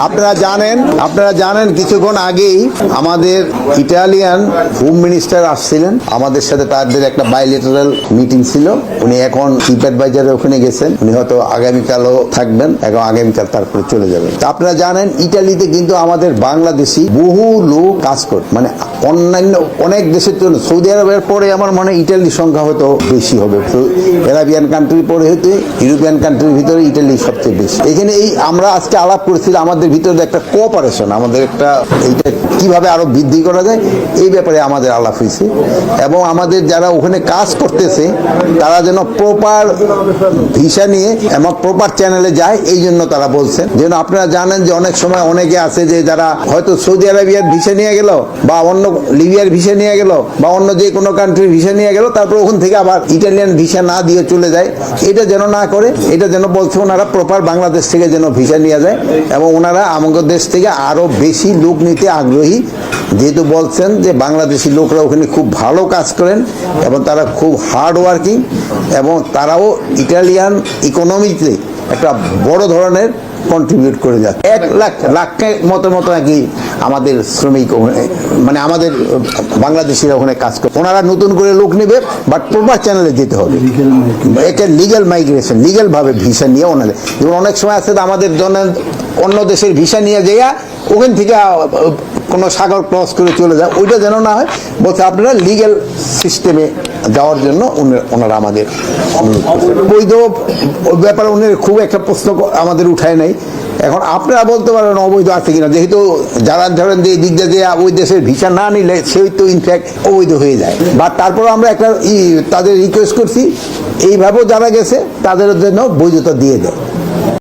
আপনারা জানেন কিছুক্ষণ আগেই আমাদের ইটালিয়ান হোম মিনিস্টার আসছিলেন আমাদের সাথে, তাদের একটা বাইলেটারাল মিটিং ছিল। উনি এখন চিফ অ্যাডভাইজারের ওখানে গেছেন, উনি হয়তো আগামীকালও থাকবেন এবং আগামীকাল তারপরে চলে যাবেন। আপনারা জানেন ইটালিতে কিন্তু আমাদের বাংলাদেশি বহু লোক কাজ করে, মানে অন্যান্য অনেক দেশের জন্য। সৌদি আরবের পরে আমার মনে হয় ইটালির সংখ্যা হয়তো বেশি হবে, আরাবিয়ান কান্ট্রির পরে হয়তো ইউরোপিয়ান কান্ট্রির ভিতরে ইটালি সবচেয়ে বেশি। এখানে আমরা আজকে আলাপ করেছিলাম আমাদের ভিতরে একটা কোঅপারেশন, আমাদের একটা এইটা কিভাবে আরো বৃদ্ধি করা যায় এই ব্যাপারে আমাদের আলাপ হয়েছে। এবং আমাদের যারা ওখানে কাজ করতেছে তারা যেন প্রপার ভিসা নিয়ে এবং প্রপার চ্যানেলে যায়, এই জন্য তারা বলছেন। যেন আপনারা জানেন যে অনেক সময় অনেকে আছে যে যারা হয়তো সৌদি আরবিয়ার ভিসা নিয়ে গেল বা অন্য লিবিয়ার ভিসা নিয়ে গেল বা অন্য যে কোনো কান্ট্রির ভিসা নিয়ে গেল, তারপর ওখান থেকে আবার ইটালিয়ান ভিসা না দিয়ে চলে যায়। এটা যেন না করে, এটা যেন বলছে ওনারা প্রপার বাংলাদেশ থেকে যেন ভিসা নিয়ে যায় এবং ওনারা আমাদের দেশ থেকে আরো বেশি লোক নিতে আগ্রহী, যেহেতু বলছেন যে বাংলাদেশি লোকরা ওখানে খুব ভালো কাজ করেন এবং তারা খুব হার্ড ওয়ার্কিং এবং তারাও ইটালিয়ান ইকোনমিতে একটা বড় ধরনের কন্ট্রিবিউট করে যাচ্ছে। 1 লাখের মতো আর কি আমাদের শ্রমিক, মানে আমাদের বাংলাদেশিরা ওখানে কাজ করে। ওনারা নতুন করে লোক নেবে, বাট প্রপার চ্যানেলে যেতে হবে। এটা লিগ্যাল মাইগ্রেশন, লিগ্যাল ভাবে ভিসা নিয়ে ওনাদের। যেমন অনেক সময় আছে আমাদের জন্য অন্য দেশের ভিসা নিয়ে যাইয়া ওখান থেকে কোনো সাগর ক্রস করে চলে যায়, ওইটা যেন না হয়। বলছে আপনারা লিগ্যাল সিস্টেমে যাওয়ার জন্য ওনারা আমাদের বৈধ ব্যাপারে উনি খুব একটা প্রশ্ন আমাদের উঠায় নাই। এখন আপনারা বলতে পারেন অবৈধ আছে কিনা, যেহেতু যারা ধরেন যে দিক দিয়ে ওই দেশের ভিসা না নিলে সেই তো ইনফ্যাক্ট অবৈধ হয়ে যায়। বা তারপর আমরা একটা তাদের রিকোয়েস্ট করছি এইভাবেও যারা গেছে তাদের জন্য বৈধতা দিয়ে দেয়।